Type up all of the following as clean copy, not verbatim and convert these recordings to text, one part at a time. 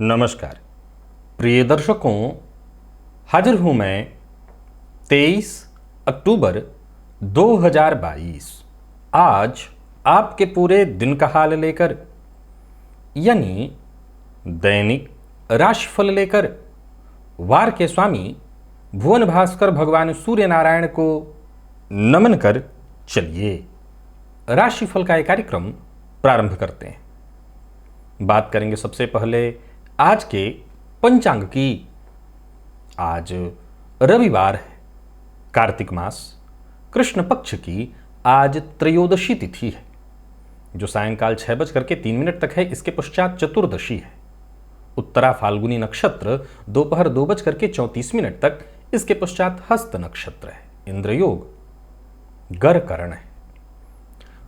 नमस्कार प्रिय दर्शकों, हाजिर हूं मैं 23 अक्टूबर 2022 आज आपके पूरे दिन का हाल लेकर, यानी दैनिक राशिफल लेकर वार के स्वामी भुवन भास्कर भगवान सूर्य नारायण को नमन कर चलिए राशिफल का एक कार्यक्रम प्रारंभ करते हैं। बात करेंगे सबसे पहले आज के पंचांग की। आज रविवार है, कार्तिक मास कृष्ण पक्ष की आज त्रयोदशी तिथि है जो सायंकाल 6:03 तक है। इसके पश्चात चतुर्दशी है। उत्तरा फाल्गुनी नक्षत्र दोपहर 2:34 तक, इसके पश्चात हस्त नक्षत्र है। इंद्रयोग गर करण है।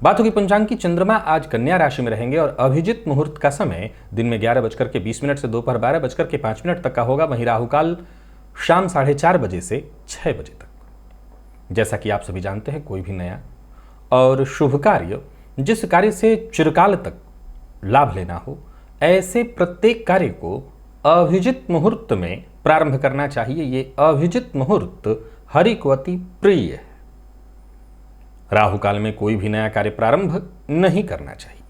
बात होगी पंचांग की। चंद्रमा आज कन्या राशि में रहेंगे और अभिजित मुहूर्त का समय दिन में 11:20 से दोपहर 12:05 तक का होगा। वहीं राहुकाल शाम 4:30 बजे से 6 बजे तक। जैसा कि आप सभी जानते हैं, कोई भी नया और शुभ कार्य, जिस कार्य से चिरकाल तक लाभ लेना हो, ऐसे प्रत्येक कार्य को अभिजित मुहूर्त में प्रारंभ करना चाहिए। ये अभिजित मुहूर्त हरि को अति प्रिय है। राहु काल में कोई भी नया कार्य प्रारंभ नहीं करना चाहिए।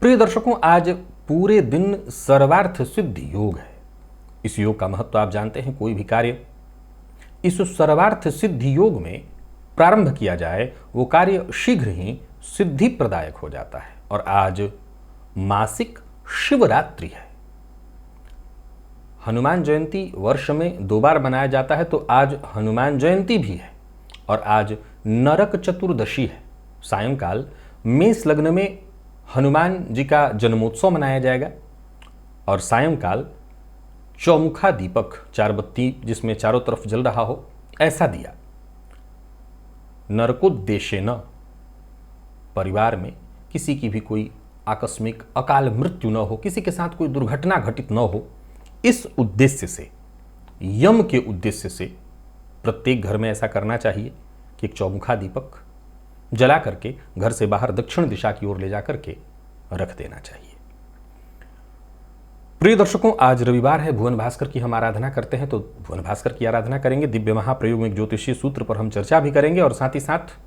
प्रिय दर्शकों, आज पूरे दिन सर्वार्थ सिद्धि योग है। इस योग का महत्व आप जानते हैं। कोई भी कार्य इस सर्वार्थ सिद्धि योग में प्रारंभ किया जाए, वो कार्य शीघ्र ही सिद्धि प्रदायक हो जाता है। और आज मासिक शिवरात्रि है। हनुमान जयंती वर्ष में 2 बार मनाया जाता है, तो आज हनुमान जयंती भी है। और आज नरक चतुर्दशी है। सायंकाल मेष लग्न में हनुमान जी का जन्मोत्सव मनाया जाएगा। और सायंकाल चौमुखा दीपक, 4 बत्ती जिसमें चारों तरफ जल रहा हो, ऐसा दिया नरकोद्देश्य न, परिवार में किसी की भी कोई आकस्मिक अकाल मृत्यु न हो, किसी के साथ कोई दुर्घटना घटित न हो, इस उद्देश्य से, यम के उद्देश्य से प्रत्येक घर में ऐसा करना चाहिए कि एक चौमुखा दीपक जला करके घर से बाहर दक्षिण दिशा की ओर ले जाकर के रख देना चाहिए। प्रिय दर्शकों, आज रविवार है। भुवन भास्कर की हम आराधना करते हैं, तो भुवन भास्कर की आराधना करेंगे। दिव्य महाप्रयोग में ज्योतिषीय सूत्र पर हम चर्चा भी करेंगे और साथ ही साथ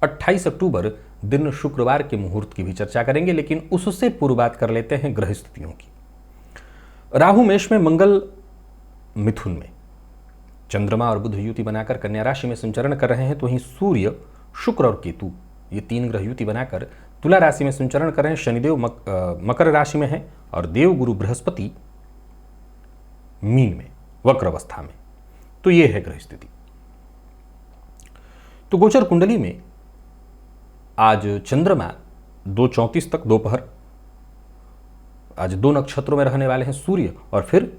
28 अक्टूबर दिन शुक्रवार के मुहूर्त की भी चर्चा करेंगे। लेकिन उससे पूर्व बात कर लेते हैं ग्रह स्थितियों की। राहु मेष में, मंगल मिथुन में, चंद्रमा और बुध युति बनाकर कन्या राशि में संचरण कर रहे हैं। तो वहीं सूर्य, शुक्र और केतु, ये 3 ग्रह युति बनाकर तुला राशि में संचरण कर रहे हैं। शनिदेव मकर राशि में है और देव गुरु बृहस्पति मीन में, वक्र अवस्था में। तो ये है ग्रह स्थिति। तो गोचर कुंडली में आज चंद्रमा 2:34 तक दोपहर, आज 2 नक्षत्रों में रहने वाले हैं, सूर्य और फिर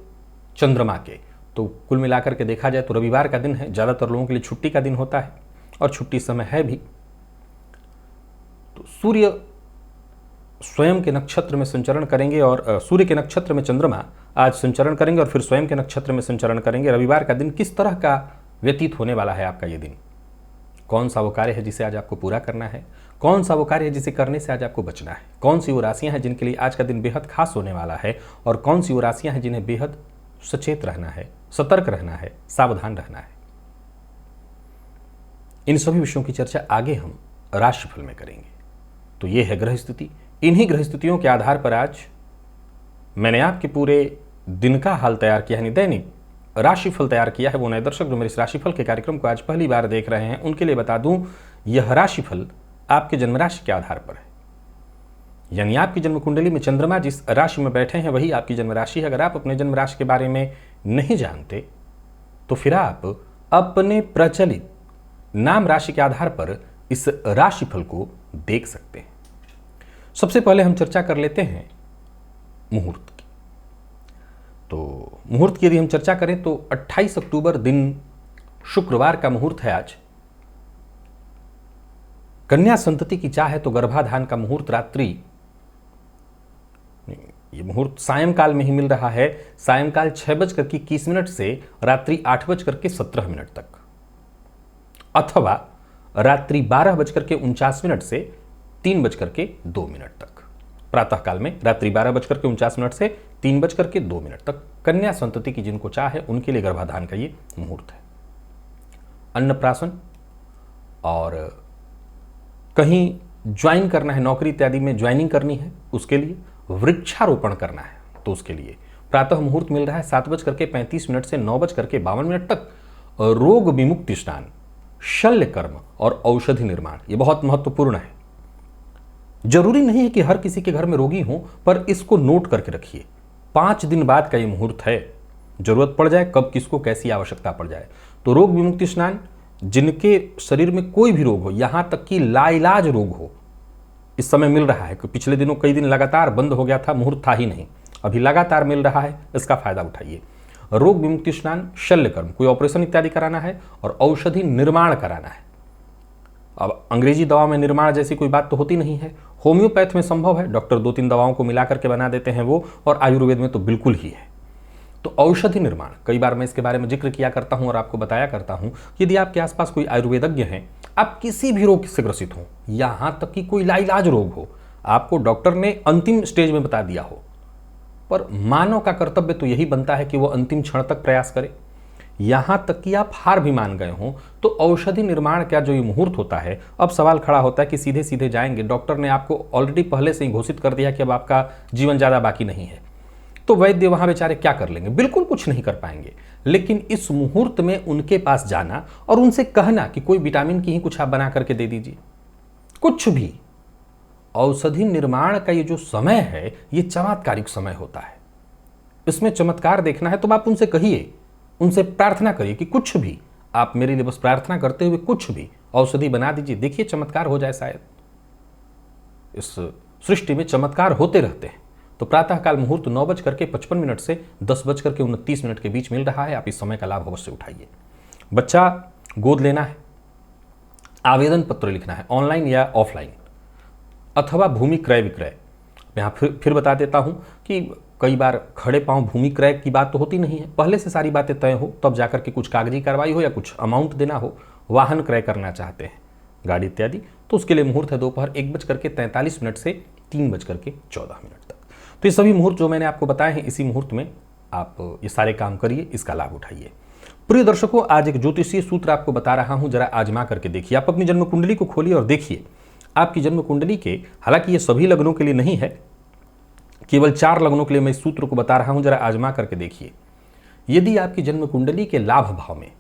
चंद्रमा के। तो कुल मिलाकर के देखा जाए तो रविवार का दिन है। ज़्यादातर लोगों के लिए छुट्टी का दिन होता है और छुट्टी समय है भी। तो सूर्य स्वयं के नक्षत्र में संचरण करेंगे और सूर्य के नक्षत्र में चंद्रमा आज संचरण करेंगे और फिर स्वयं के नक्षत्र में संचरण करेंगे। रविवार का दिन किस तरह का व्यतीत होने वाला है आपका ये दिन? कौन सा वो कार्य है जिसे आज आपको पूरा करना है? कौन सा वो कार्य है जिसे करने से आज आपको बचना है? कौन सी वो राशियां हैं जिनके लिए आज का दिन बेहद खास होने वाला है? और कौन सी वो राशियां हैं जिन्हें बेहद सचेत रहना है, सतर्क रहना है, सावधान रहना है? इन सभी विषयों की चर्चा आगे हम राशिफल में करेंगे। तो ये है ग्रह स्थिति। इन्हीं ग्रह स्थितियों के आधार पर आज मैंने आपके पूरे दिन का हाल तैयार किया, यानी दैनिक राशिफल तैयार किया है। वो नए दर्शक जो मेरे इस राशिफल के कार्यक्रम को आज पहली बार देख रहे हैं, उनके लिए बता दूं, यह राशिफल आपके जन्म राशि के आधार पर है। यानी आपकी जन्म कुंडली में चंद्रमा जिस राशि में बैठे हैं वही आपकी जन्म राशि है। अगर आप अपने जन्म राशि के बारे में नहीं जानते तो फिर आप अपने प्रचलित नाम राशि के आधार पर इस राशिफल को देख सकते हैं। सबसे पहले हम चर्चा कर लेते हैं मुहूर्त की। तो मुहूर्त की यदि हम चर्चा करें तो 28 अक्टूबर दिन शुक्रवार का मुहूर्त है आज। कन्या संतति की चाह है तो गर्भाधान का मुहूर्त ये मुहूर्त सायंकाल में ही मिल रहा है, सायंकाल 6:21 से रात्रि 8:17 तक, अथवा रात्रि 12:49 से 3:02 तक। प्रातःकाल में रात्रि 12:49 से 3:02 तक कन्या संतति की जिनको चाह है उनके लिए गर्भाधान का ये मुहूर्त है। अन्नप्राशन और कहीं ज्वाइन करना है, नौकरी इत्यादि में ज्वाइनिंग करनी है, उसके लिए वृक्षारोपण करना है तो उसके लिए प्रातः मुहूर्त मिल रहा है 7:35 से 9:52 तक। रोग विमुक्ति स्नान, शल्य कर्म और औषधि निर्माण, ये बहुत महत्वपूर्ण है। जरूरी नहीं है कि हर किसी के घर में रोगी हो, पर इसको नोट करके रखिए। 5 दिन बाद का ये मुहूर्त है, जरूरत पड़ जाए कब किसको कैसी आवश्यकता पड़ जाए। तो रोग विमुक्ति स्नान, जिनके शरीर में कोई भी रोग हो, यहां तक कि लाइलाज रोग हो, इस समय मिल रहा है। पिछले दिनों कई दिन लगातार बंद हो गया था, मुहूर्त था ही नहीं, अभी लगातार मिल रहा है, इसका फायदा उठाइए। रोग विमुक्ति स्नान, शल्य कर्म, कोई ऑपरेशन इत्यादि कराना है, और औषधि निर्माण कराना है। अब अंग्रेजी दवा में निर्माण जैसी कोई बात तो होती नहीं है, होम्योपैथ में संभव है, डॉक्टर 2-3 दवाओं को मिला करके बना देते हैं वो, और आयुर्वेद में तो बिल्कुल ही है। तो औषधि निर्माण, कई बार मैं इसके बारे में जिक्र किया करता हूं और आपको बताया करता हूं कि यदि आपके आसपास कोई आयुर्वेदज्ञ हैं, आप किसी भी रोग से ग्रसित हो, यहां तक कि कोई लाइलाज रोग हो, आपको डॉक्टर ने अंतिम स्टेज में बता दिया हो, पर मानव का कर्तव्य तो यही बनता है कि वो अंतिम क्षण तक प्रयास करे। यहां तक कि आप हार भी मान गए हो तो औषधि निर्माण का जो ये मुहूर्त होता है, अब सवाल खड़ा होता है कि सीधे सीधे जाएंगे, डॉक्टर ने आपको ऑलरेडी पहले से ही घोषित कर दिया कि अब आपका जीवन ज़्यादा बाकी नहीं है, तो वैद्य वहां बेचारे क्या कर लेंगे? बिल्कुल कुछ नहीं कर पाएंगे। लेकिन इस मुहूर्त में उनके पास जाना और उनसे कहना कि कोई विटामिन की ही कुछ आप बना करके दे दीजिए, कुछ भी। औषधि निर्माण का ये जो समय है, ये चमत्कारिक समय होता है। इसमें चमत्कार देखना है तो आप उनसे कहिए, उनसे प्रार्थना करिए कि कुछ भी आप मेरे लिए बस प्रार्थना करते हुए कुछ भी औषधि बना दीजिए, देखिए चमत्कार हो जाए। शायद इस सृष्टि में चमत्कार होते रहते हैं। तो प्रातःकाल मुहूर्त 9:55 से 10:29 के बीच मिल रहा है, आप इस समय का लाभ अवश्य उठाइए। बच्चा गोद लेना है, आवेदन पत्र लिखना है, ऑनलाइन या ऑफलाइन, अथवा भूमि क्रय विक्रय। यहाँ फिर बता देता हूँ कि कई बार खड़े पांव भूमि क्रय की बात तो होती नहीं है, पहले से सारी बातें तय हो तब जाकर के कुछ कागजी कार्रवाई हो या कुछ अमाउंट देना हो। वाहन क्रय करना चाहते हैं, गाड़ी इत्यादि, तो उसके लिए मुहूर्त है दोपहर 1:43 से 3:14 तक। तो ये सभी मुहूर्त जो मैंने आपको बताए हैं, इसी मुहूर्त में आप ये सारे काम करिए, इसका लाभ उठाइए। प्रिय दर्शकों, आज एक ज्योतिषीय सूत्र आपको बता रहा हूं, जरा आजमा करके देखिए। आप अपनी जन्म कुंडली को खोलिए और देखिए आपकी जन्म कुंडली के, हालांकि ये सभी लग्नों के लिए नहीं है, केवल 4 लग्नों के लिए मैं इस सूत्र को बता रहा हूं, जरा आजमा करके देखिए। यदि आपकी जन्म कुंडली के लाभ भाव में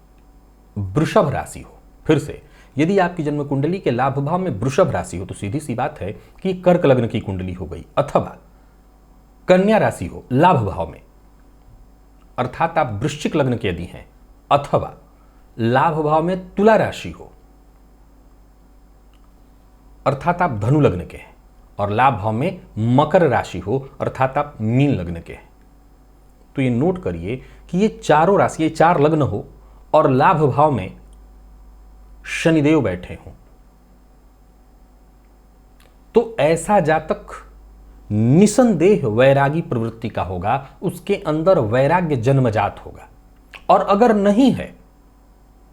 वृषभ राशि हो, फिर से यदि आपकी जन्म कुंडली के लाभ भाव में वृषभ राशि हो, तो सीधी सी बात है कि कर्क लग्न की कुंडली हो गई, अथवा कन्या राशि हो लाभ भाव में, अर्थात आप वृश्चिक लग्न के यदि हैं, अथवा लाभ भाव में तुला राशि हो, अर्थात आप धनु लग्न के हैं, और लाभ भाव में मकर राशि हो, अर्थात आप मीन लग्न के हैं, तो ये नोट करिए कि ये चारों राशि, ये 4 लग्न हो और लाभ भाव में शनिदेव बैठे हों, तो ऐसा जातक निसंदेह वैरागी प्रवृत्ति का होगा, उसके अंदर वैराग्य जन्मजात होगा। और अगर नहीं है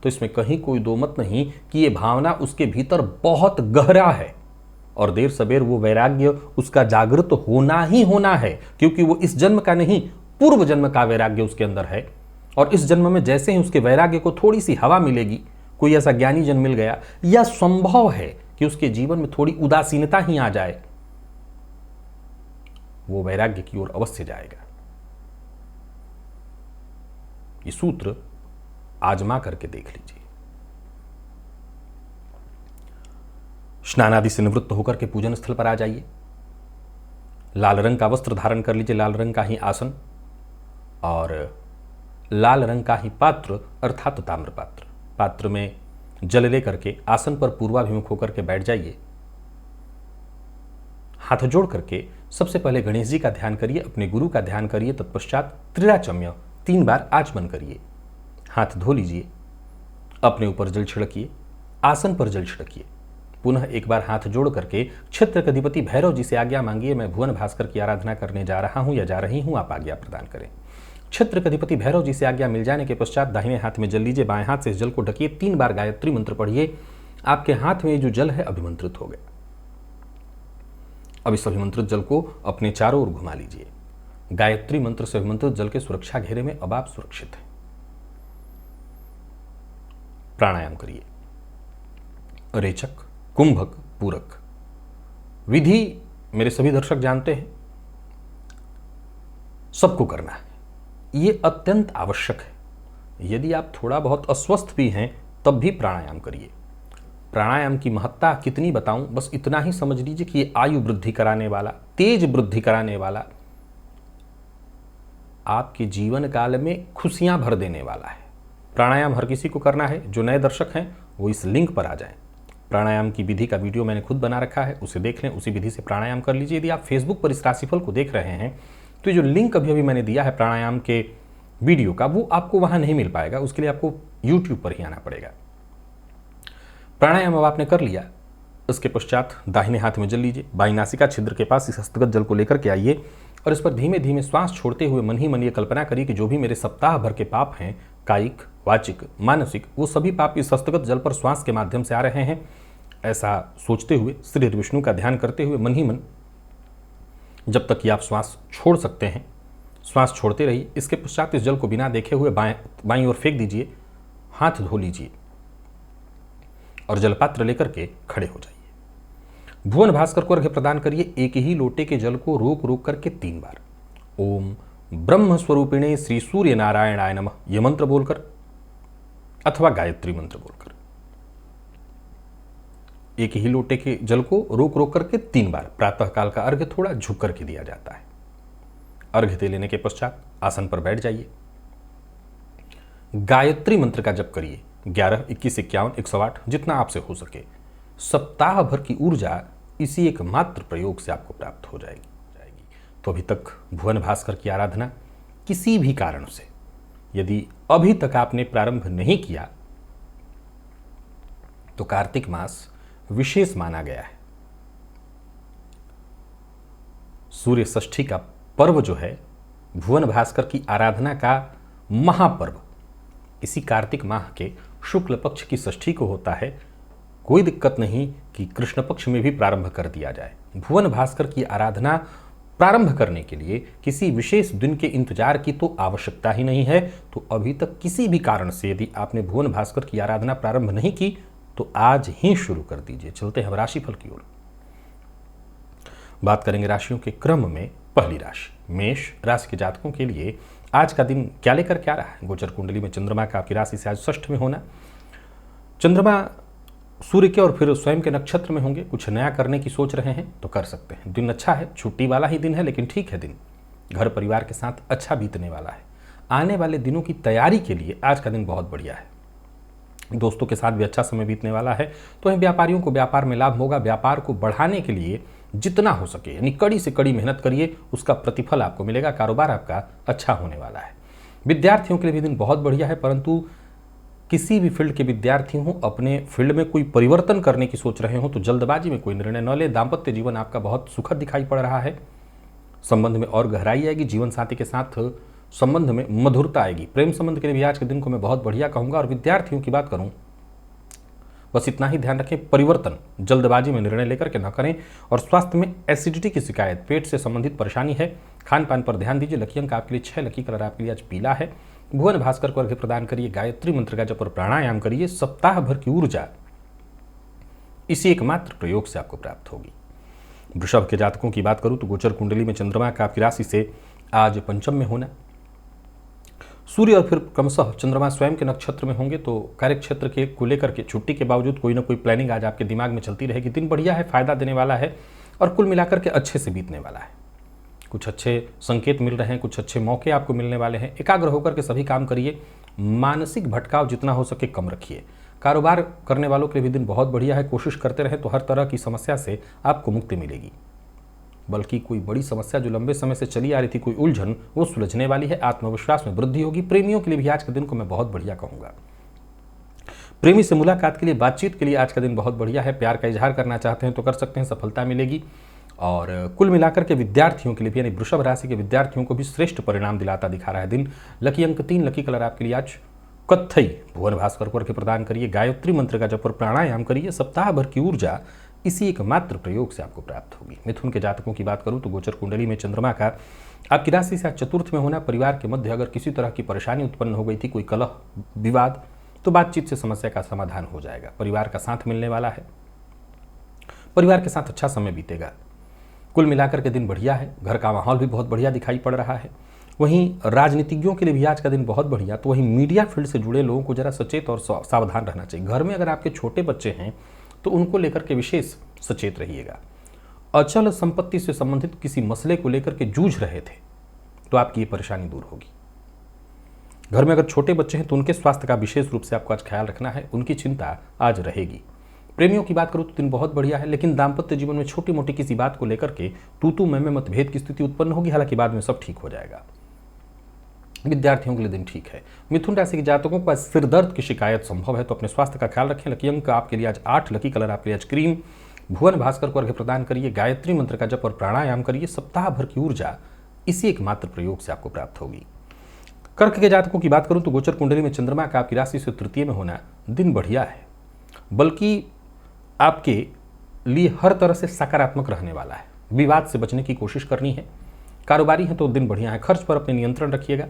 तो इसमें कहीं कोई दो मत नहीं कि यह भावना उसके भीतर बहुत गहरा है, और देर सबेर वो वैराग्य उसका जागृत होना ही होना है, क्योंकि वो इस जन्म का नहीं, पूर्व जन्म का वैराग्य उसके अंदर है। और इस जन्म में जैसे ही उसके वैराग्य को थोड़ी सी हवा मिलेगी, कोई ऐसा ज्ञानी जन मिल गया, या संभव है कि उसके जीवन में थोड़ी उदासीनता ही आ जाए, वो वैराग्य की ओर अवश्य जाएगा। ये सूत्र आजमा करके देख लीजिए। स्नान आदि से निवृत्त होकर के पूजन स्थल पर आ जाइए, लाल रंग का वस्त्र धारण कर लीजिए, लाल रंग का ही आसन और लाल रंग का ही पात्र अर्थात ताम्र पात्र, पात्र में जल लेकर के आसन पर पूर्वाभिमुख होकर के बैठ जाइए। हाथ जोड़ करके सबसे पहले गणेश जी का ध्यान करिए, अपने गुरु का ध्यान करिए, तत्पश्चात त्रिराचम्य 3 बार आचमन करिए। हाथ धो लीजिए, अपने ऊपर जल छिड़किए, आसन पर जल छिड़किए। पुनः एक बार हाथ जोड़ करके क्षेत्र के अधिपति भैरव जी से आज्ञा मांगिए, मैं भुवन भास्कर की आराधना करने जा रहा हूं या जा रही हूं, आप आज्ञा प्रदान करें। क्षेत्र के अधिपति भैरव जी से आज्ञा मिल जाने के पश्चात दाहिने हाथ में जल लीजिए, बाएं हाथ से इस जल को ढकिए, 3 बार गायत्री मंत्र पढ़िए। आपके हाथ में जो जल है अभिमंत्रित हो गया। अब इस अभिमंत्रित जल को अपने चारों ओर घुमा लीजिए। गायत्री मंत्र से अभिमंत्रित जल के सुरक्षा घेरे में अब आप सुरक्षित हैं। प्राणायाम करिए। रेचक, कुंभक, पूरक विधि मेरे सभी दर्शक जानते हैं, सबको करना है, यह अत्यंत आवश्यक है। यदि आप थोड़ा बहुत अस्वस्थ भी हैं तब भी प्राणायाम करिए। प्राणायाम की महत्ता कितनी बताऊं, बस इतना ही समझ लीजिए कि ये आयु वृद्धि कराने वाला, तेज वृद्धि कराने वाला, आपके जीवन काल में खुशियां भर देने वाला है। प्राणायाम हर किसी को करना है। जो नए दर्शक हैं वो इस लिंक पर आ जाएं। प्राणायाम की विधि का वीडियो मैंने खुद बना रखा है, उसे देख लें, उसी विधि से प्राणायाम कर लीजिए। यदि आप फेसबुक पर इस राशिफल को देख रहे हैं तो जो लिंक अभी मैंने दिया है प्राणायाम के वीडियो का, वो आपको वहां नहीं मिल पाएगा, उसके लिए आपको यूट्यूब पर ही आना पड़ेगा। प्राणायाम अब आपने कर लिया, उसके पश्चात दाहिने हाथ में जल लीजिए, बाईं नासिका छिद्र के पास इस हस्तगत जल को लेकर के आइए और इस पर धीमे धीमे श्वास छोड़ते हुए मन ही मन ये कल्पना करिए कि जो भी मेरे सप्ताह भर के पाप हैं, कायिक, वाचिक, मानसिक, वो सभी पाप इस हस्तगत जल पर श्वास के माध्यम से आ रहे हैं। ऐसा सोचते हुए श्री विष्णु का ध्यान करते हुए मन ही मन जब तक कि आप श्वास छोड़ सकते हैं श्वास छोड़ते रहिए। इसके पश्चात इस जल को बिना देखे हुए बाईं ओर फेंक दीजिए, हाथ धो लीजिए और जलपात्र लेकर के खड़े हो जाइए। भुवन भास्कर को अर्घ्य प्रदान करिए। एक ही लोटे के जल को रोक रोक करके 3 बार ओम ब्रह्म स्वरूपिणे श्री सूर्य नारायणाय नमः यह मंत्र बोलकर अथवा गायत्री मंत्र बोलकर एक ही लोटे के जल को रोक रोक करके 3 बार प्रातः काल का अर्घ्य थोड़ा झुक करके दिया जाता है। अर्घ्य दे लेने के पश्चात आसन पर बैठ जाइए। गायत्री मंत्र का जप करिए 11, 21, 51, 108 जितना आपसे हो सके। सप्ताह भर की ऊर्जा इसी एक मात्र प्रयोग से आपको प्राप्त हो जाएगी। तो अभी तक भुवन भास्कर की आराधना किसी भी कारण से यदि अभी तक आपने प्रारंभ नहीं किया तो कार्तिक मास विशेष माना गया है। सूर्य षष्ठी का पर्व जो है भुवन भास्कर की आराधना का महापर्व इसी कार्तिक माह के शुक्ल पक्ष की षष्ठी को होता है। कोई दिक्कत नहीं कि कृष्ण पक्ष में भी प्रारंभ कर दिया जाए। भुवन भास्कर की आराधना प्रारंभ करने के लिए किसी विशेष दिन के इंतजार की तो आवश्यकता ही नहीं है। तो अभी तक किसी भी कारण से यदि आपने भुवन भास्कर की आराधना प्रारंभ नहीं की तो आज ही शुरू कर दीजिए। चलते हैं राशिफल की ओर। बात करेंगे राशियों के क्रम में। पहली राशि मेष राशि के जातकों के लिए आज का दिन क्या लेकर क्या रहा है। गोचर कुंडली में चंद्रमा का आपकी राशि से आज षष्ठ में होना, चंद्रमा सूर्य के और फिर स्वयं के नक्षत्र में होंगे। कुछ नया करने की सोच रहे हैं तो कर सकते हैं। दिन अच्छा है, छुट्टी वाला ही दिन है, लेकिन ठीक है दिन घर परिवार के साथ अच्छा बीतने वाला है। आने वाले दिनों की तैयारी के लिए आज का दिन बहुत बढ़िया है। दोस्तों के साथ भी अच्छा समय बीतने वाला है। तो इन व्यापारियों को व्यापार में लाभ होगा। व्यापार को बढ़ाने के लिए जितना हो सके यानी कड़ी से कड़ी मेहनत करिए, उसका प्रतिफल आपको मिलेगा। कारोबार आपका अच्छा होने वाला है। विद्यार्थियों के लिए भी दिन बहुत बढ़िया है, परंतु किसी भी फील्ड के विद्यार्थी हों, अपने फील्ड में कोई परिवर्तन करने की सोच रहे हो तो जल्दबाजी में कोई निर्णय न ले। दाम्पत्य जीवन आपका बहुत सुखद दिखाई पड़ रहा है। संबंध में और गहराई आएगी। जीवन साथी के साथ संबंध में मधुरता आएगी। प्रेम संबंध के लिए भी आज के दिन को मैं बहुत बढ़िया कहूंगा। और विद्यार्थियों की बात करूं, बस इतना ही ध्यान रखें, परिवर्तन जल्दबाजी में निर्णय लेकर के न करें। और स्वास्थ्य में एसिडिटी की शिकायत, पेट से संबंधित परेशानी है, खान पान पर ध्यान दीजिए। लकी अंक आपके लिए 6, लकी कलर आपके लिए आज पीला है। भुवन भास्कर को अर्घ्य प्रदान करिए, गायत्री मंत्र का जप और प्राणायाम करिए। सप्ताह भर की ऊर्जा इसी एकमात्र प्रयोग से आपको प्राप्त होगी। वृषभ के जातकों की बात करूं तो गोचर कुंडली में चंद्रमा का आपकी राशि से आज पंचम में होना, सूर्य और फिर क्रमशः चंद्रमा स्वयं के नक्षत्र में होंगे। तो कार्यक्षेत्र के को लेकर के छुट्टी के बावजूद कोई ना कोई प्लानिंग आज आपके दिमाग में चलती रहेगी। दिन बढ़िया है, फायदा देने वाला है और कुल मिलाकर के अच्छे से बीतने वाला है। कुछ अच्छे संकेत मिल रहे हैं, कुछ अच्छे मौके आपको मिलने वाले हैं। एकाग्र होकर के सभी काम करिए। मानसिक भटकाव जितना हो सके कम रखिए। कारोबार करने वालों के लिए भी दिन बहुत बढ़िया है। कोशिश करते रहें तो हर तरह की समस्या से आपको मुक्ति मिलेगी। बल्कि कोई बड़ी समस्या जो लंबे समय से चली आ रही थी, कोई उलझन, वो सुलझने वाली है। आत्मविश्वास में वृद्धि होगी। प्रेमियों के लिए भी आज के दिन को मैं बहुत बढ़िया कहूँगा। प्रेमी से मुलाकात के लिए, बातचीत के लिए आज का दिन बहुत बढ़िया है। प्यार का इजहार करना चाहते हैं तो कर सकते हैं, सफलता मिलेगी। और कुल मिलाकर के विद्यार्थियों के लिए भी, यानी वृषभ राशि के विद्यार्थियों को भी श्रेष्ठ परिणाम दिलाता दिखा रहा है दिन। लकी अंक 3, लकी कलर आपके लिए आज कत्थई। भुवन भास्कर को अर्घ्य प्रदान करिए, गायत्री मंत्र का जप और प्राणायाम करिए। सप्ताह भर की ऊर्जा इसी एकमात्र प्रयोग से आपको प्राप्त होगी। मिथुन के जातकों की बात करूं तो गोचर कुंडली में चंद्रमा का आपकी राशि से चतुर्थ में होना, परिवार के मध्य अगर किसी तरह की परेशानी उत्पन्न हो गई थी, कोई कलह विवाद, तो बातचीत से समस्या का समाधान हो जाएगा। परिवार का साथ मिलने वाला है, परिवार के साथ अच्छा समय बीतेगा। कुल मिलाकर के दिन बढ़िया है। घर का माहौल भी बहुत बढ़िया दिखाई पड़ रहा है। वहीं राजनीतिज्ञों के लिए भी आज का दिन बहुत बढ़िया। तो वहीं मीडिया फील्ड से जुड़े लोगों को जरा सचेत और सावधान रहना चाहिए। घर में अगर आपके छोटे बच्चे हैं तो उनको लेकर के विशेष सचेत रहिएगा। अचल संपत्ति से संबंधित किसी मसले को लेकर के जूझ रहे थे तो आपकी ये परेशानी दूर होगी। घर में अगर छोटे बच्चे हैं तो उनके स्वास्थ्य का विशेष रूप से आपको आज ख्याल रखना है, उनकी चिंता आज रहेगी। प्रेमियों की बात करूं तो दिन बहुत बढ़िया है, लेकिन दाम्पत्य जीवन में छोटी मोटी किसी बात को लेकर के तू मैं मतभेद की स्थिति उत्पन्न होगी। हालांकि बाद में सब ठीक हो जाएगा। विद्यार्थियों के लिए दिन ठीक है। मिथुन राशि के जातकों को आज सिर दर्द की शिकायत संभव है, तो अपने स्वास्थ्य का ख्याल रखें। लकी अंक आपके लिए आज 8, लकी कलर आपके लिए आज क्रीम। भुवन भास्कर को अर्घ्य प्रदान करिए, गायत्री मंत्र का जप और प्राणायाम करिए। सप्ताह भर की ऊर्जा इसी एकमात्र प्रयोग से आपको प्राप्त होगी। कर्क के जातकों की बात करूं तो गोचर कुंडली में चंद्रमा का आपकी राशि से तृतीय में होना, दिन बढ़िया है, बल्कि आपके लिए हर तरह से सकारात्मक रहने वाला है। विवाद से बचने की कोशिश करनी है। कारोबारी है तो दिन बढ़िया है। खर्च पर अपने नियंत्रण रखिएगा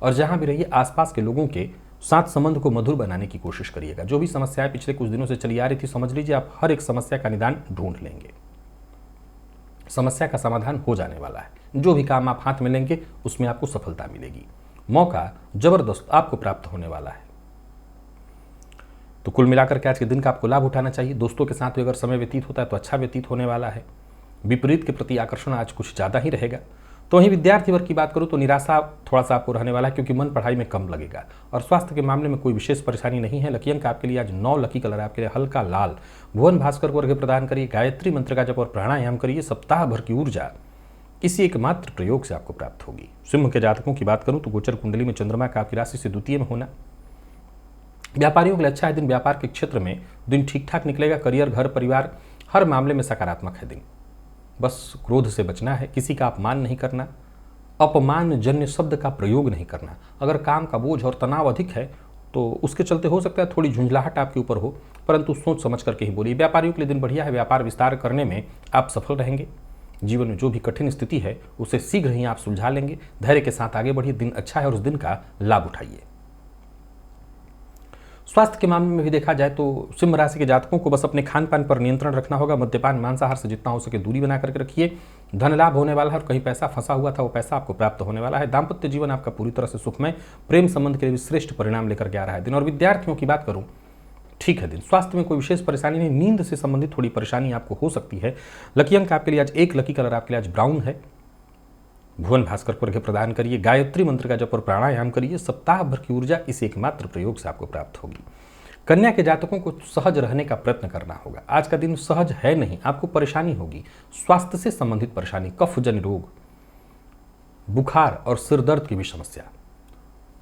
और जहां भी रहिए आसपास के लोगों के साथ संबंध को मधुर बनाने की कोशिश करिएगा। जो भी समस्याएं पिछले कुछ दिनों से चली आ रही थी, समझ लीजिए आप हर एक समस्या का निदान ढूंढ लेंगे। समस्या का समाधान हो जाने वाला है। जो भी काम आप हाथ में लेंगे उसमें आपको सफलता मिलेगी। मौका जबरदस्त आपको प्राप्त होने वाला है। तो कुल मिलाकर के आज के दिन का आपको लाभ उठाना चाहिए। दोस्तों के साथ भी अगर समय व्यतीत होता है तो अच्छा व्यतीत होने वाला है। विपरीत के प्रति आकर्षण आज कुछ ज़्यादा ही रहेगा। तो वहीं विद्यार्थी वर्ग की बात करूं तो निराशा थोड़ा सा आपको रहने वाला है, क्योंकि मन पढ़ाई में कम लगेगा। और स्वास्थ्य के मामले में कोई विशेष परेशानी नहीं है। लकी अंक आपके लिए आज 9, लकी कलर आपके लिए हल्का लाल। भुवन भास्कर को अर्घ्य प्रदान करिए, गायत्री मंत्र का जप और प्राणायाम करिए। सप्ताह भर की ऊर्जा इसी एकमात्र प्रयोग से आपको प्राप्त होगी। सिंह के जातकों की बात करूं तो गोचर कुंडली में चंद्रमा का आपकी राशि से द्वितीय में होना, व्यापारियों के लिए अच्छा है दिन। व्यापार के क्षेत्र में दिन ठीक ठाक निकलेगा। करियर, घर, परिवार, हर मामले में सकारात्मक है दिन। बस क्रोध से बचना है, किसी का अपमान नहीं करना, अपमानजन्य शब्द का प्रयोग नहीं करना। अगर काम का बोझ और तनाव अधिक है तो उसके चलते हो सकता है थोड़ी झुंझलाहट आपके ऊपर हो, परंतु सोच समझ करके ही बोलिए। व्यापारियों के लिए दिन बढ़िया है। व्यापार विस्तार करने में आप सफल रहेंगे। जीवन में जो भी कठिन स्थिति है उसे शीघ्र ही आप सुलझा लेंगे। धैर्य के साथ आगे बढ़िए। दिन अच्छा है और उस दिन का लाभ उठाइए। स्वास्थ्य के मामले में भी देखा जाए तो सिंह राशि के जातकों को बस अपने खान पान पर नियंत्रण रखना होगा। मद्यपान, मांसाहार से जितना हो सके दूरी बना करके रखिए। धन लाभ होने वाला है और कहीं पैसा फंसा हुआ था वो पैसा आपको प्राप्त होने वाला है। दाम्पत्य जीवन आपका पूरी तरह से सुखमय, प्रेम संबंध के लिए भी श्रेष्ठ परिणाम लेकर के आ रहा है दिन। और विद्यार्थियों की बात करूं, ठीक है दिन। स्वास्थ्य में कोई विशेष परेशानी नहीं, नींद से संबंधित थोड़ी परेशानी आपको हो सकती है। लकी अंक आपके लिए आज 1, लकी कलर आपके लिए आज ब्राउन है। भुवन भास्कर को अर्घ्य प्रदान करिए, गायत्री मंत्र का जप और प्राणायाम करिए। सप्ताह भर की ऊर्जा इस एकमात्र प्रयोग से आपको प्राप्त होगी। कन्या के जातकों को सहज रहने का प्रयत्न करना होगा। आज का दिन सहज है नहीं, आपको परेशानी होगी। स्वास्थ्य से संबंधित परेशानी, कफजन्य रोग, बुखार और सिर दर्द की भी समस्या,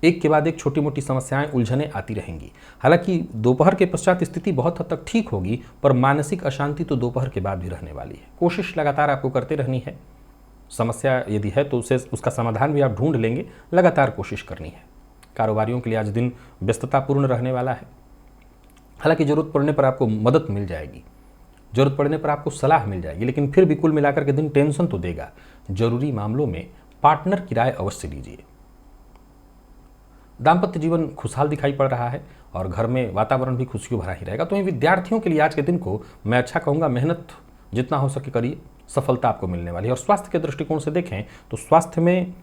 एक के बाद एक छोटी मोटी समस्याएं, उलझनें आती रहेंगी। हालांकि दोपहर के पश्चात स्थिति बहुत हद तक ठीक होगी, पर मानसिक अशांति तो दोपहर के बाद भी रहने वाली है। कोशिश लगातार आपको करते रहनी है। समस्या यदि है तो उसका समाधान भी आप ढूंढ लेंगे। लगातार कोशिश करनी है। कारोबारियों के लिए आज दिन व्यस्ततापूर्ण रहने वाला है। हालांकि जरूरत पड़ने पर आपको मदद मिल जाएगी, जरूरत पड़ने पर आपको सलाह मिल जाएगी, लेकिन फिर भी कुल मिलाकर के दिन टेंशन तो देगा। जरूरी मामलों में पार्टनर की राय अवश्य लीजिए। दाम्पत्य जीवन खुशहाल दिखाई पड़ रहा है और घर में वातावरण भी खुशियों भरा ही रहेगा। तो इन विद्यार्थियों के लिए आज के दिन को मैं अच्छा कहूँगा, मेहनत जितना हो सके करिए, सफलता आपको मिलने वाली है। और स्वास्थ्य के दृष्टिकोण से देखें तो स्वास्थ्य में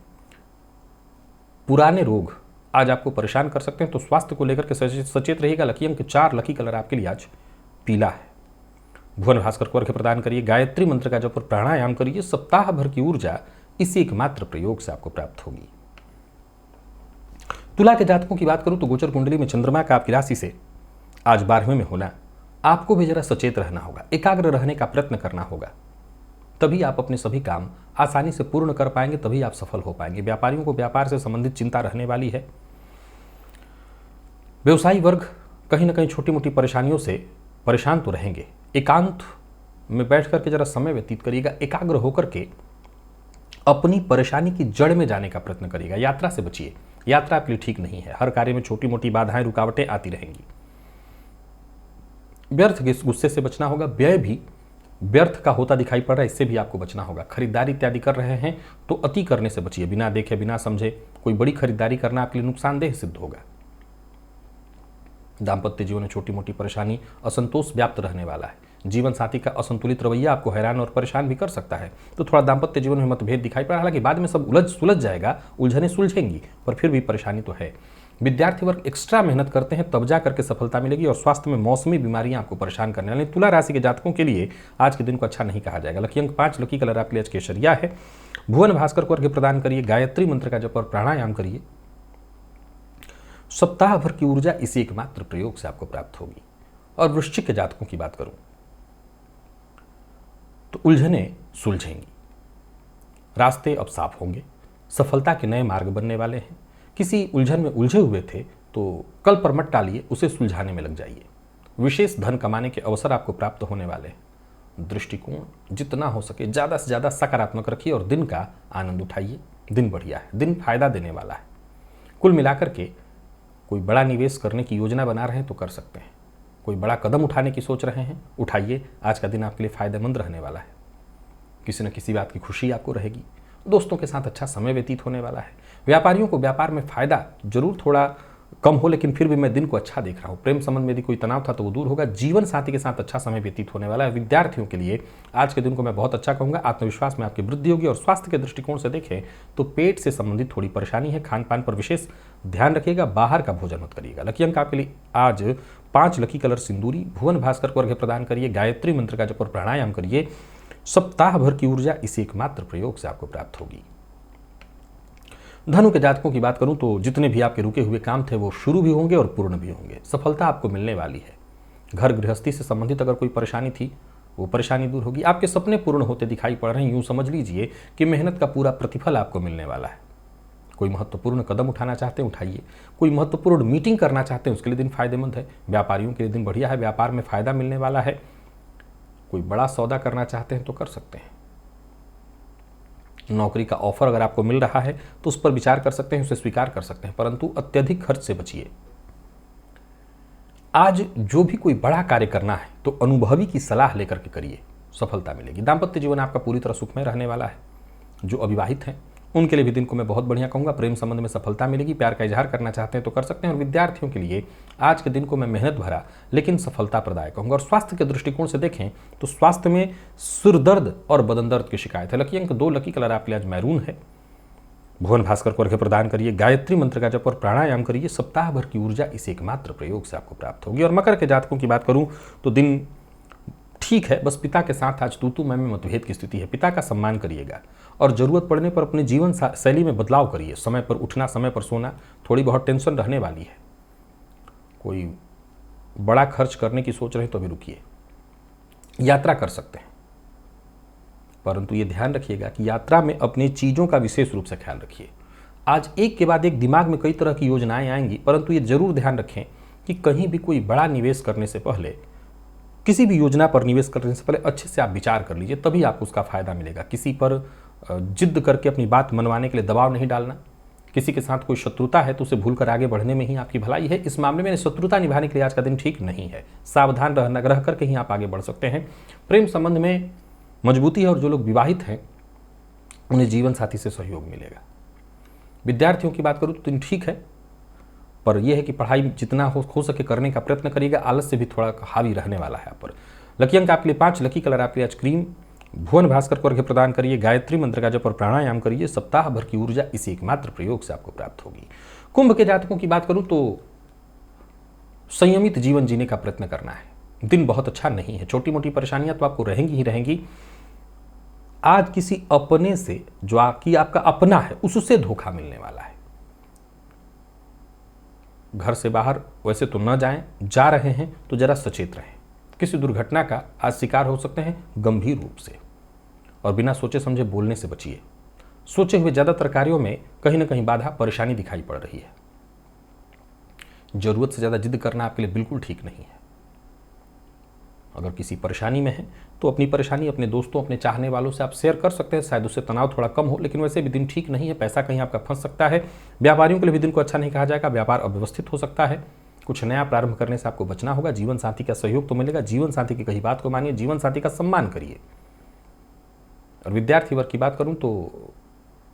पुराने रोग आज आपको परेशान कर सकते हैं, तो स्वास्थ्य को लेकर के सचेत रहिएगा। लकी अंक 4, लकी कलर आपके लिए आज पीला है। भुवन भास्कर को अर्घ्य प्रदान करिए, गायत्री मंत्र का जप और प्राणायाम करिए। सप्ताह भर की ऊर्जा इसी एकमात्र प्रयोग से आपको प्राप्त होगी। तुला के जातकों की बात करूं तो गोचर कुंडली में चंद्रमा का आपकी राशि से आज 12वें में होना, आपको भी जरा सचेत रहना होगा, एकाग्र रहने का प्रयत्न करना होगा। तभी आप अपने सभी काम आसानी से पूर्ण कर पाएंगे, तभी आप सफल हो पाएंगे। व्यापारियों को व्यापार से संबंधित चिंता रहने वाली है। व्यवसायी वर्ग कहीं ना कहीं छोटी मोटी परेशानियों से परेशान तो रहेंगे। एकांत में बैठ करके जरा समय व्यतीत करिएगा, एकाग्र होकर के अपनी परेशानी की जड़ में जाने का प्रयत्न करिएगा। यात्रा से बचिए, यात्रा आपके लिए ठीक नहीं है। हर कार्य में छोटी मोटी बाधाएं, रुकावटें आती रहेंगी। व्यर्थ गुस्से से बचना होगा। व्यय भी व्यर्थ का होता दिखाई पड़ रहा है, इससे भी आपको बचना होगा। खरीदारी इत्यादि कर रहे हैं तो अति करने से बचिए। बिना देखे बिना समझे कोई बड़ी खरीदारी करना आपके लिए नुकसानदेह सिद्ध होगा। दाम्पत्य जीवन में छोटी मोटी परेशानी, असंतोष व्याप्त रहने वाला है। जीवन साथी का असंतुलित रवैया आपको हैरान और परेशान भी कर सकता है, तो थोड़ा दाम्पत्य जीवन में मतभेद दिखाई पड़ा। हालांकि बाद में सब सुलझ जाएगा, उलझने सुलझेंगी, पर फिर भी परेशानी तो है। विद्यार्थी वर्ग एक्स्ट्रा मेहनत करते हैं तब जा करके सफलता मिलेगी। और स्वास्थ्य में मौसमी बीमारियां आपको परेशान करने वाली। तुला राशि के जातकों के लिए आज के दिन को अच्छा नहीं कहा जाएगा। लकी अंक 5, लकी कलर आपके लिए आज केसरिया है। भुवन भास्कर को अर्घ्य प्रदान करिए, गायत्री मंत्र का जप और प्राणायाम करिए। सप्ताह भर की ऊर्जा इसी एकमात्र प्रयोग से आपको प्राप्त होगी। और वृश्चिक के जातकों की बात करूं तो उलझने सुलझेंगी, रास्ते अब साफ होंगे, सफलता के नए मार्ग बनने वाले हैं। किसी उलझन में उलझे हुए थे तो कल पर मत टालिए, उसे सुलझाने में लग जाइए। विशेष धन कमाने के अवसर आपको प्राप्त होने वाले हैं। दृष्टिकोण जितना हो सके ज़्यादा से ज़्यादा सकारात्मक रखिए और दिन का आनंद उठाइए। दिन बढ़िया है, दिन फायदा देने वाला है। कुल मिलाकर के कोई बड़ा निवेश करने की योजना बना रहे हैं तो कर सकते हैं। कोई बड़ा कदम उठाने की सोच रहे हैं, उठाइए। आज का दिन आपके लिए फायदेमंद रहने वाला है। किसी न किसी बात की खुशी आपको रहेगी। दोस्तों के साथ अच्छा समय व्यतीत होने वाला है। व्यापारियों को व्यापार में फायदा जरूर थोड़ा कम हो, लेकिन फिर भी मैं दिन को अच्छा देख रहा हूँ। प्रेम संबंध में यदि कोई तनाव था तो वो दूर होगा। जीवन साथी के साथ अच्छा समय व्यतीत होने वाला है। विद्यार्थियों के लिए आज के दिन को मैं बहुत अच्छा कहूँगा। आत्मविश्वास में आपकी वृद्धि होगी। और स्वास्थ्य के दृष्टिकोण से देखें तो पेट से संबंधित थोड़ी परेशानी है। खान पान पर विशेष ध्यान रखिएगा, बाहर का भोजन मत करिएगा। लकी अंक आपके लिए आज 5, लकी कलर सिंदूरी। भुवन भास्कर को अर्घ्य प्रदान करिए, गायत्री मंत्र का जप और प्राणायाम करिए। सप्ताह भर की ऊर्जा इसी एकमात्र प्रयोग से आपको प्राप्त होगी। धनु के जातकों की बात करूं तो जितने भी आपके रुके हुए काम थे वो शुरू भी होंगे और पूर्ण भी होंगे। सफलता आपको मिलने वाली है। घर गृहस्थी से संबंधित अगर कोई परेशानी थी वो परेशानी दूर होगी। आपके सपने पूर्ण होते दिखाई पड़ रहे हैं। यूं समझ लीजिए कि मेहनत का पूरा प्रतिफल आपको मिलने वाला है। कोई महत्वपूर्ण कदम उठाना चाहते हैं, उठाइए। कोई महत्वपूर्ण मीटिंग करना चाहते हैं, उसके लिए दिन फायदेमंद है। व्यापारियों के लिए दिन बढ़िया है, व्यापार में फायदा मिलने वाला है। कोई बड़ा सौदा करना चाहते हैं तो कर सकते हैं। नौकरी का ऑफर अगर आपको मिल रहा है तो उस पर विचार कर सकते हैं, उसे स्वीकार कर सकते हैं, परंतु अत्यधिक खर्च से बचिए। आज जो भी कोई बड़ा कार्य करना है तो अनुभवी की सलाह लेकर के करिए, सफलता मिलेगी। दाम्पत्य जीवन आपका पूरी तरह सुखमय रहने वाला है। जो अविवाहित हैं उनके लिए भी दिन को मैं बहुत बढ़िया कहूँगा। प्रेम संबंध में सफलता मिलेगी। प्यार का इजहार करना चाहते हैं तो कर सकते हैं। और विद्यार्थियों के लिए आज के दिन को मैं मेहनत भरा लेकिन सफलता प्रदायक कहूँगा। और स्वास्थ्य के दृष्टिकोण से देखें तो स्वास्थ्य में सिर दर्द और बदन दर्द की शिकायत है। लकी अंक 2, लकी कलर आपके लिए आज मैरून है। भुवन भास्कर को अर्घ्य प्रदान करिए, गायत्री मंत्र का जप और प्राणायाम करिए। सप्ताह भर की ऊर्जा इस एकमात्र प्रयोग से आपको प्राप्त होगी। और मकर के जातकों की बात करूं तो दिन ठीक है, बस पिता के साथ आज तू मैं में मतभेद की स्थिति है। पिता का सम्मान करिएगा और जरूरत पड़ने पर अपने जीवन शैली में बदलाव करिए। समय पर उठना, समय पर सोना। थोड़ी बहुत टेंशन रहने वाली है। कोई बड़ा खर्च करने की सोच रहे हैं तो अभी रुकिए। यात्रा कर सकते हैं, परंतु ये ध्यान रखिएगा कि यात्रा में अपनी चीज़ों का विशेष रूप से ख्याल रखिए। आज एक के बाद एक दिमाग में कई तरह की योजनाएं आएंगी, परंतु ये जरूर ध्यान रखें कि कहीं भी कोई बड़ा निवेश करने से पहले, किसी भी योजना पर निवेश करने से पहले अच्छे से आप विचार कर लीजिए, तभी आपको उसका फायदा मिलेगा। किसी पर जिद्द करके अपनी बात मनवाने के लिए दबाव नहीं डालना। किसी के साथ कोई शत्रुता है तो उसे भूलकर आगे बढ़ने में ही आपकी भलाई है। इस मामले में शत्रुता निभाने के लिए आज का दिन ठीक नहीं है। सावधान रह करके ही आप आगे बढ़ सकते हैं। प्रेम संबंध में मजबूती है और जो लोग विवाहित हैं उन्हें जीवन साथी से सहयोग मिलेगा। विद्यार्थियों की बात करूँ तो दिन ठीक है, पर यह है कि पढ़ाई जितना हो सके करने का प्रयत्न करिएगा। आलस्य भी थोड़ा हावी रहने वाला है आप पर। लकी अंक आपके लिए 5, लकी कलर आपके लिए आज क्रीम। भुवन भास्कर को अर्घ्य प्रदान करिए, गायत्री मंत्र का जप और प्राणायाम करिए। सप्ताह भर की ऊर्जा इसी एकमात्र प्रयोग से आपको प्राप्त होगी। कुंभ के जातकों की बात करूं तो संयमित जीवन जीने का प्रयत्न करना है। दिन बहुत अच्छा नहीं है। छोटी मोटी परेशानियां तो आपको रहेंगी ही रहेंगी। आज किसी अपने से जो आपका अपना है उससे धोखा मिलने वाला है। घर से बाहर वैसे तो न जाएं, जा रहे हैं तो जरा सचेत रहें। किसी दुर्घटना का आज शिकार हो सकते हैं गंभीर रूप से। और बिना सोचे समझे बोलने से बचिए। सोचे हुए ज़्यादातर कार्यों में कहीं ना कहीं बाधा परेशानी दिखाई पड़ रही है। जरूरत से ज़्यादा जिद करना आपके लिए बिल्कुल ठीक नहीं है। अगर किसी परेशानी में है तो अपनी परेशानी अपने दोस्तों, अपने चाहने वालों से आप शेयर कर सकते हैं, शायद उससे तनाव थोड़ा कम हो। लेकिन वैसे भी दिन ठीक नहीं है, पैसा कहीं आपका फंस सकता है। व्यापारियों के लिए भी दिन को अच्छा नहीं कहा जाएगा, व्यापार अव्यवस्थित हो सकता है। कुछ नया प्रारंभ करने से आपको बचना होगा। जीवन साथी का सहयोग तो मिलेगा, जीवन साथी की कही बात को मानिए, जीवन साथी का सम्मान करिए। और विद्यार्थी वर्ग की बात करूं तो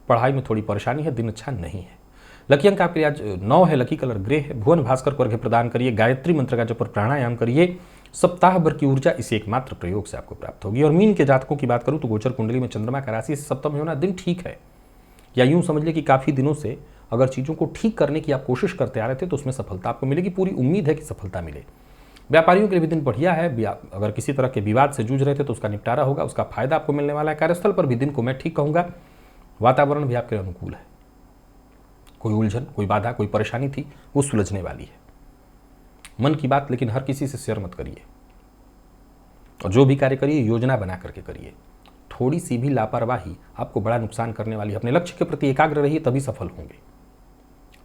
पढ़ाई में थोड़ी परेशानी है, दिन अच्छा नहीं है। लकी अंक आपके लिए आज 9 है, लकी कलर ग्रे है। भुवन भास्कर को अर्घ्य प्रदान करिए, गायत्री मंत्र का जप और प्राणायाम करिए। सप्ताह भर की ऊर्जा इस एकमात्र प्रयोग से आपको प्राप्त होगी। और मीन के जातकों की बात करूं तो गोचर कुंडली में चंद्रमा का राशि से सप्तम में होना दिन ठीक है, या यूं समझ ले कि काफी दिनों से अगर चीजों को ठीक करने की आप कोशिश करते आ रहे थे तो उसमें सफलता आपको मिलेगी, पूरी उम्मीद है कि सफलता मिले। व्यापारियों के लिए भी दिन बढ़िया है। अगर किसी तरह के विवाद से जूझ रहे थे तो उसका निपटारा होगा, उसका फायदा आपको मिलने वाला है। कार्यस्थल पर भी दिन को मैं ठीक कहूंगा, वातावरण भी आपके अनुकूल है। कोई उलझन, कोई बाधा, कोई परेशानी थी वो सुलझने वाली है। मन की बात लेकिन हर किसी से शेयर मत करिए, और जो भी कार्य करिए योजना बना करके करिए। थोड़ी सी भी लापरवाही आपको बड़ा नुकसान करने वाली है। अपने लक्ष्य के प्रति एकाग्र रहिए, तभी सफल होंगे।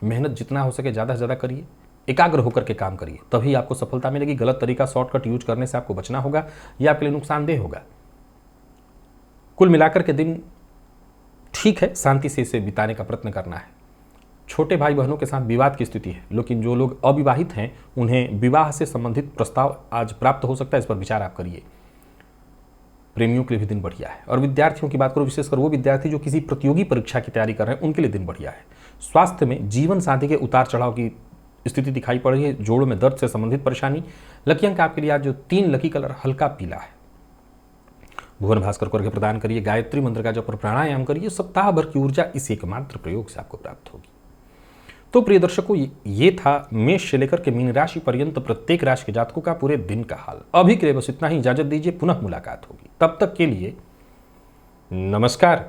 मेहनत जितना हो सके ज़्यादा से ज़्यादा करिए, एकाग्र होकर के काम करिए, तभी आपको सफलता मिलेगी। गलत तरीका, शॉर्टकट यूज करने से आपको बचना होगा, यह आपके लिए नुकसानदेह होगा। कुल मिलाकर के दिन ठीक है, शांति से इसे बिताने का प्रयत्न करना है। छोटे भाई बहनों के साथ विवाद की स्थिति है, लेकिन जो लोग अविवाहित हैं उन्हें विवाह से संबंधित प्रस्ताव आज प्राप्त हो सकता है, इस पर विचार आप करिए। प्रेमियों के लिए भी दिन बढ़िया है। और विद्यार्थियों की बात करो, विशेषकर वो विद्यार्थी जो किसी प्रतियोगी परीक्षा की तैयारी कर रहे हैं, उनके लिए दिन बढ़िया है। स्वास्थ्य में जीवन साथी के उतार चढ़ाव की स्थिति दिखाई पड़ रही है, जोड़ों में दर्द से संबंधित परेशानी। लकी अंक आपके लिए आज जो 3, लकी कलर हल्का पीला है। भुवन भास्कर को अर्घ्य प्रदान करिए, गायत्री मंत्र का जप और प्राणायाम करिए। सप्ताह भर की ऊर्जा इस एकमात्र प्रयोग से आपको प्राप्त होगी। तो प्रिय दर्शकों, ये था मेष से लेकर के मीन राशि पर्यंत प्रत्येक राशि के जातकों का पूरे दिन का हाल। अभी के लिए बस इतना ही, इजाजत दीजिए, पुनः मुलाकात होगी। तब तक के लिए नमस्कार।